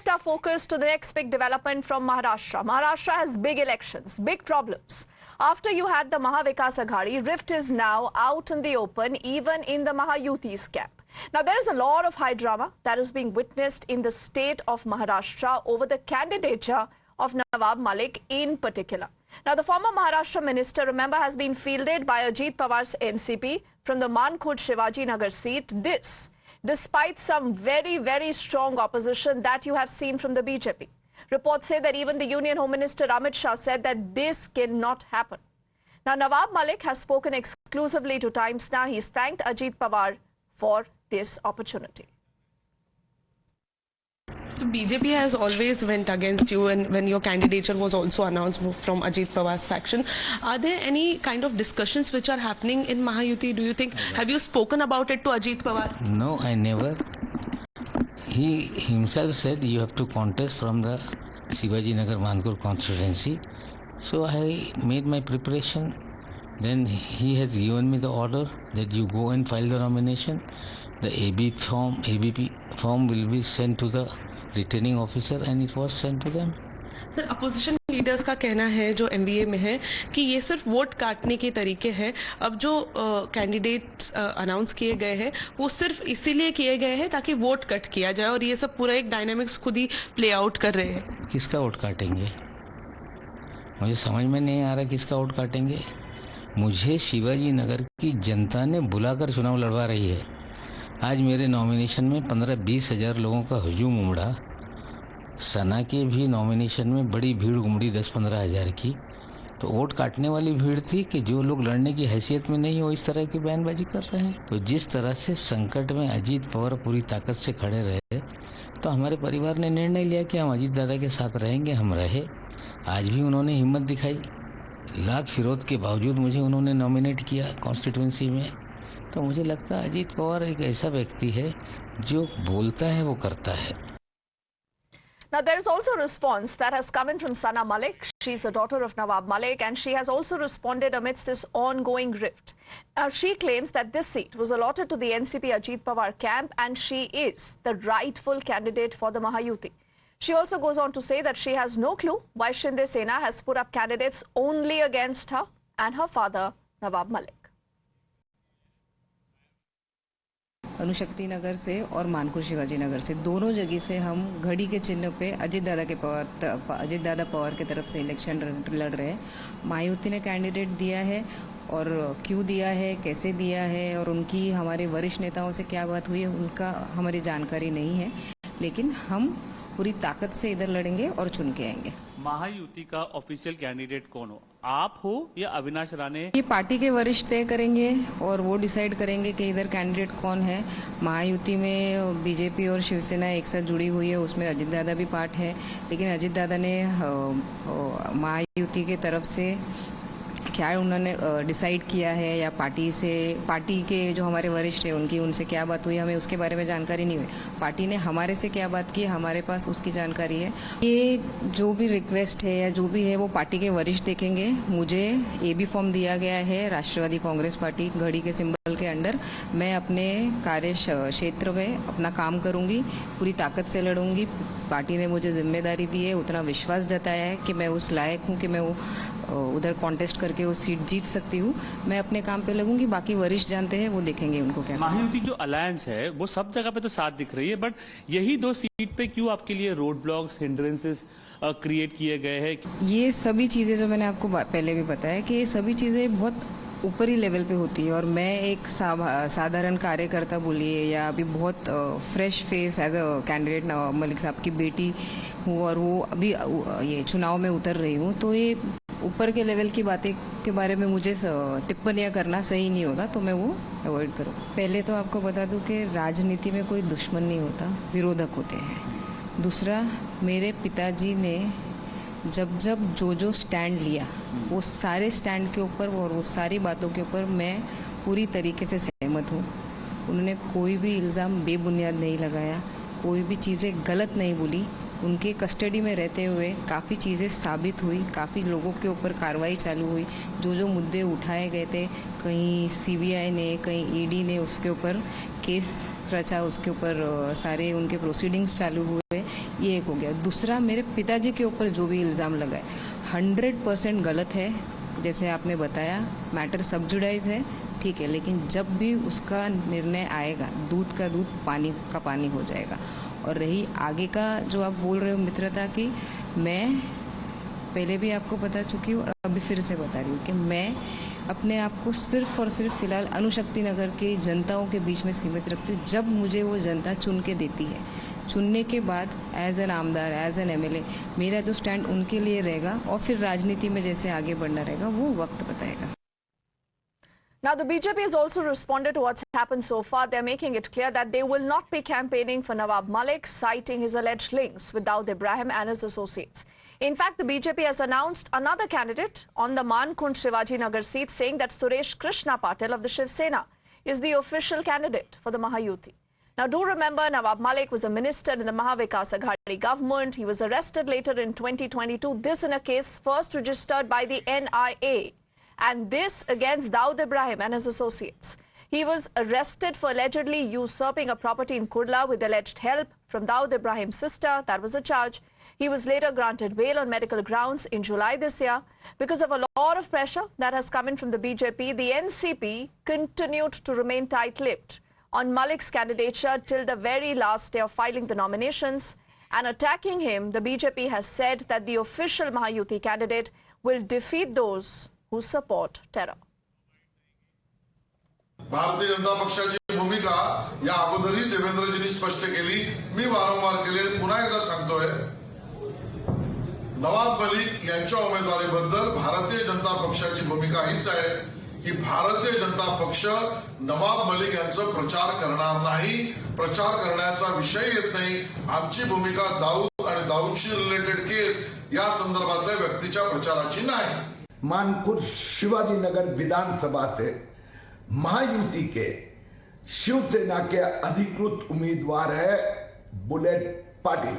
shift our focus to the next big development from Maharashtra. Maharashtra has big elections, big problems. After you had the Mahavikas Aghadi, rift is now out in the open, even in the Mahayuti's camp. Now, there is a lot of high drama that is being witnessed in the state of Maharashtra over the candidature of Nawab Malik in particular. Now, the former Maharashtra minister, remember, has been fielded by Ajit Pawar's NCP from the Mankhurd Shivaji Nagar seat. This, despite some very, very strong opposition that you have seen from the BJP. Reports say that even the Union Home Minister Amit Shah said that this cannot happen. Now, Nawab Malik has spoken exclusively to Times Now. He's thanked Ajit Pawar for this opportunity. The BJP has always went against you, and when your candidature was also announced from Ajit Pawar's faction, are there any kind of discussions which are happening in Mahayuti? Do you think, have you spoken about it to Ajit Pawar? No, I never. He himself said you have to contest from the Shivaji Nagar Mankhurd constituency. So I made my preparation. Then he has given me the order that you go and file the nomination. The ABP form will be sent to the returning officer and it was sent to them. Sir, opposition leaders का कहना है जो MVA में है कि ये सिर्फ vote काटने के तरीके हैं. अब जो कैंडिडेट्स अनाउंस किए गए हैं वो सिर्फ इसीलिए किए गए हैं ताकि वोट कट किया जाए, और ये सब पूरा एक डायनामिक्स खुद ही प्ले आउट कर रहे हैं. किसका वोट काटेंगे? मुझे समझ में नहीं आ रहा किसका वोट काटेंगे. मुझे शिवाजी नगर की जनता ने बुलाकर चुनाव लड़वा रही है. आज मेरे नॉमिनेशन में 15-20 हज़ार लोगों का हजूम उमड़ा. सना के भी नॉमिनेशन में बड़ी भीड़ उमड़ी 10-15 हज़ार की. तो वोट काटने वाली भीड़ थी कि जो लोग लड़ने की हैसियत में नहीं हो इस तरह की बयानबाजी कर रहे हैं. तो जिस तरह से संकट में अजीत पवार पूरी ताकत से खड़े रहे, तो हमारे परिवार ने निर्णय लिया कि हम अजीत दादा के साथ रहेंगे. हम रहे. आज भी उन्होंने हिम्मत दिखाई. लाख विरोध के बावजूद मुझे उन्होंने नॉमिनेट किया कॉन्स्टिट्यूंसी में. तो मुझे लगता है अजीत पवार एक ऐसा व्यक्ति है जो बोलता है वो करता है. Now, there is also a response that has come in from Sana Malik. She's a daughter of Nawab Malik, and she has also responded amidst this ongoing rift. Now, she claims that this seat was allotted to the NCP Ajit Pawar camp, and she is the rightful candidate for the Mahayuti. She also goes on to say that she has no clue why Shinde Sena has put up candidates only against her and her father, Nawab Malik. अनुशक्ति नगर से और मानखुर्द शिवाजी नगर से दोनों जगह से हम घड़ी के चिन्ह पे अजीत दादा पवार की तरफ से इलेक्शन लड़ रहे हैं. मायावती ने कैंडिडेट दिया है, और क्यों दिया है, कैसे दिया है, और उनकी हमारे वरिष्ठ नेताओं से क्या बात हुई है उनका हमारी जानकारी नहीं है. लेकिन हम पूरी ताकत से इधर लड़ेंगे और चुन के आएंगे. महायुति का ऑफिशियल कैंडिडेट कौन हो, आप हो या अविनाश राणे? ये पार्टी के वरिष्ठ तय करेंगे और वो डिसाइड करेंगे कि इधर कैंडिडेट कौन है. महायुति में बीजेपी और शिवसेना एक साथ जुड़ी हुई है, उसमें अजीत दादा भी पार्ट है. लेकिन अजीत दादा ने महायुति के तरफ से क्या उन्होंने डिसाइड किया है, या पार्टी के जो हमारे वरिष्ठ हैं उनसे क्या बात हुई, हमें उसके बारे में जानकारी नहीं हुई. पार्टी ने हमारे से क्या बात की, हमारे पास उसकी जानकारी है. ये जो भी रिक्वेस्ट है या जो भी है वो पार्टी के वरिष्ठ देखेंगे. मुझे एबी फॉर्म दिया गया है राष्ट्रवादी कांग्रेस पार्टी घड़ी के सिंबल के अंडर. मैं अपने कार्य क्षेत्र में अपना काम करूंगी, पूरी ताकत से लड़ूंगी. पार्टी ने मुझे जिम्मेदारी दी है, उतना विश्वास जताया है कि मैं उस लायक हूँ कि मैं वो उधर कॉन्टेस्ट करके वो सीट जीत सकती हूँ. मैं अपने काम पे लगूंगी, बाकी वरिष्ठ जानते हैं, वो देखेंगे उनको क्या. महायुति जो अलायंस है वो सब जगह पे तो साथ दिख रही है, बट यही 2 सीट पे क्यों आपके लिए रोड ब्लॉक्स, हिंड्रेंसेस क्रिएट किए गए हैं? ये सभी चीजें जो मैंने आपको पहले भी बताया कि ये सभी चीजें बहुत ऊपरी लेवल पे होती है, और मैं एक साधारण कार्यकर्ता बोलिए या अभी बहुत fresh face as a candidate Nawab Malik sahab की बेटी हूँ, और वो अभी ये चुनाव में उतर रही हूँ. तो ये ऊपर के लेवल की बातें के बारे में मुझे टिप्पणियां करना सही नहीं होगा, तो मैं वो अवॉइड करूँ. पहले तो आपको बता दूं कि राजनीति में कोई दुश्मन नहीं होता, विरोधक होते हैं. दूसरा, मेरे पिताजी ने जब जो स्टैंड लिया वो सारे स्टैंड के ऊपर और वो सारी बातों के ऊपर मैं पूरी तरीके से सहमत हूँ. उन्होंने कोई भी इल्ज़ाम बेबुनियाद नहीं लगाया, कोई भी चीज़ें गलत नहीं बोली. उनके कस्टडी में रहते हुए काफ़ी चीज़ें साबित हुई, काफ़ी लोगों के ऊपर कार्रवाई चालू हुई. जो मुद्दे उठाए गए थे, कहीं सीबीआई ने, कहीं ईडी ने उसके ऊपर केस रचा, उसके ऊपर सारे उनके प्रोसीडिंग्स चालू हुए. ये एक हो गया। दूसरा, मेरे पिताजी के ऊपर जो भी इल्ज़ाम लगाए 100% गलत है। जैसे आपने बताया, मैटर सब जुडाइज है, ठीक है, लेकिन जब भी उसका निर्णय आएगा, दूध का दूध, पानी का पानी हो जाएगा। और रही आगे का जो आप बोल रहे हो मित्रता की, मैं पहले भी आपको बता चुकी हूँ और अभी फिर से बता रही हूँ कि मैं अपने आप को सिर्फ और सिर्फ फिलहाल अणुशक्ति नगर की जनताओं के बीच में सीमित रखती हूँ। जब मुझे वो जनता चुन के देती है, चुनने के बाद एज एन आमदार, एज एन एमएलए, मेरा जो स्टैंड उनके लिए रहेगा और फिर राजनीति में जैसे आगे बढ़ना रहेगा वो वक्त बताएगा। Now, the BJP has also responded to what's happened so far. They're making it clear that they will not be campaigning for Nawab Malik, citing his alleged links with Dawood Ibrahim and his associates. In fact, the BJP has announced another candidate on the Mankund Shivaji Nagar seat, saying that Suresh Krishna Patil of the Shiv Sena is the official candidate for the Mahayuti. Now, do remember, Nawab Malik was a minister in the Mahavikas Aghadi government. He was arrested later in 2022. This in a case first registered by the NIA. And this against Dawood Ibrahim and his associates. He was arrested for allegedly usurping a property in Kurla with alleged help from Dawood Ibrahim's sister. That was a charge. He was later granted bail on medical grounds in July this year. Because of a lot of pressure that has come in from the BJP, the NCP continued to remain tight-lipped on Malik's candidature till the very last day of filing the nominations. And attacking him, the BJP has said that the official Mahayuti candidate will defeat those who support terror. Bharatiya Janata पक्षाची भूमिका या अगोदरही देवेंद्रजींनी स्पष्ट केली, मी वारंवार केली, पुन्हा एकदा सांगतोय, नवाब मलिक यांच्या उमेदवारीबद्दल भारतीय जनता पक्षाची भूमिका हीच आहे की भारतीय जनता पक्ष नवाब मलिक यांचा प्रचार करणार नाही, प्रचार करण्याचा विषय येत नाही। आमची भूमिका दाऊद आणि दाऊदशी रिलेटेड केस या संदर्भातल्या व्यक्तीच्या प्रचाराची नाही। मानकुंड शिवाजी नगर विधानसभा से महायुति के शिवसेना के अधिकृत उम्मीदवार है बुलेट पाटिल।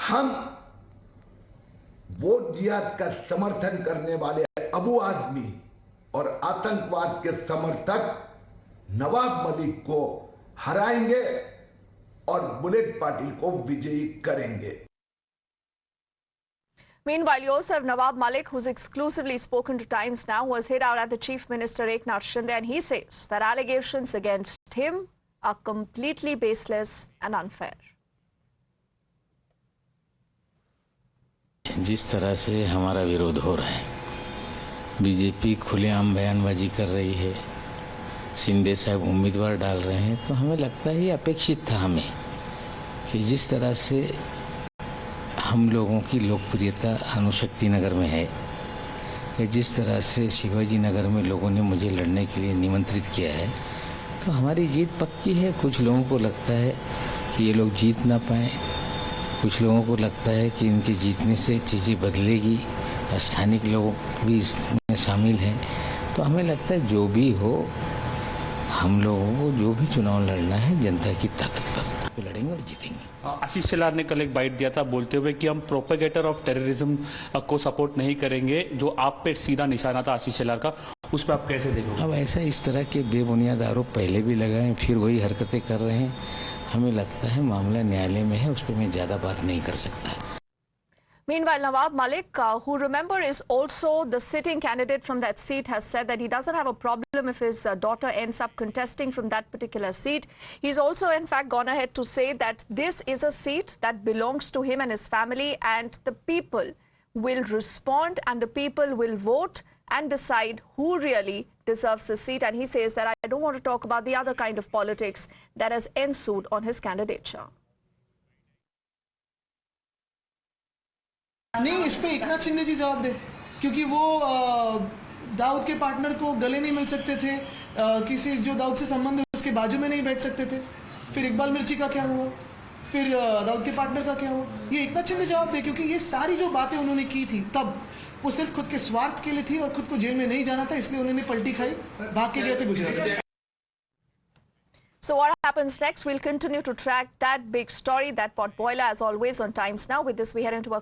हम वोट जिहाद का समर्थन करने वाले अबू आजमी और आतंकवाद के समर्थक नवाब मलिक को हराएंगे और बुलेट पाटिल को विजयी करेंगे। Meanwhile, you also have Nawab Malik, who's exclusively spoken to Times Now, was hit out at the Chief Minister Eknath Shinde, and he says that allegations against him are completely baseless and unfair. जिस तरह से हमारा विरोध हो रहा है, BJP खुलेआम बयानबाजी कर रही है, शिंदे साहब उम्मीदवार डाल रहे हैं, तो हमें लगता है ये अपेक्षित था हमें कि जिस तरह से हम लोगों की लोकप्रियता अणुशक्ति नगर में है, या जिस तरह से शिवाजी नगर में लोगों ने मुझे लड़ने के लिए निमंत्रित किया है, तो हमारी जीत पक्की है। कुछ लोगों को लगता है कि ये लोग जीत ना पाए, कुछ लोगों को लगता है कि इनके जीतने से चीज़ें बदलेगी, स्थानिक लोग भी इसमें शामिल हैं। तो हमें लगता है जो भी हो, हम लोगों को जो भी चुनाव लड़ना है जनता की ताकत पर लड़ेंगे और जीतेंगे। आशीष शेलार ने कल एक बाइट दिया था बोलते हुए कि हम प्रोपेगेटर ऑफ टेररिज्म को सपोर्ट नहीं करेंगे, जो आप पे सीधा निशाना था आशीष शेलार का, उस पर आप कैसे देखोगे? अब ऐसा इस तरह के बेबुनियाद आरोप पहले भी लगाए, फिर वही हरकतें कर रहे हैं। हमें लगता है मामला न्यायालय में है, उस पर मैं ज़्यादा बात नहीं कर सकता। Meanwhile, Nawab Malik, who remember is also the sitting candidate from that seat, has said that he doesn't have a problem if his daughter ends up contesting from that particular seat. He's also, in fact, gone ahead to say that this is a seat that belongs to him and his family, and the people will respond and the people will vote and decide who really deserves the seat. And he says that I don't want to talk about the other kind of politics that has ensued on his candidature. नहीं, इस पे एकनाथ शिंदे जी जवाब दे, क्योंकि वो दाऊद के partner को गले नहीं मिल सकते थे, किसी जो दाऊद से संबंध है उसके बाजू में नहीं बैठ सकते थे। फिर इकबाल मिर्ची का क्या हुआ, फिर दाऊद के पार्टनर का क्या हुआ, ये एकनाथ शिंदे जवाब दे। क्योंकि ये सारी जो बातें उन्होंने की थी तब वो सिर्फ खुद के स्वार्थ के लिए थी और खुद को जेल में नहीं जाना था, इसलिए उन्होंने पलटी खाई, भाग के गए थे Gujarat. So what happens next? We'll continue to track that big story, that pot boiler, as always on Times Now. With this, we head into a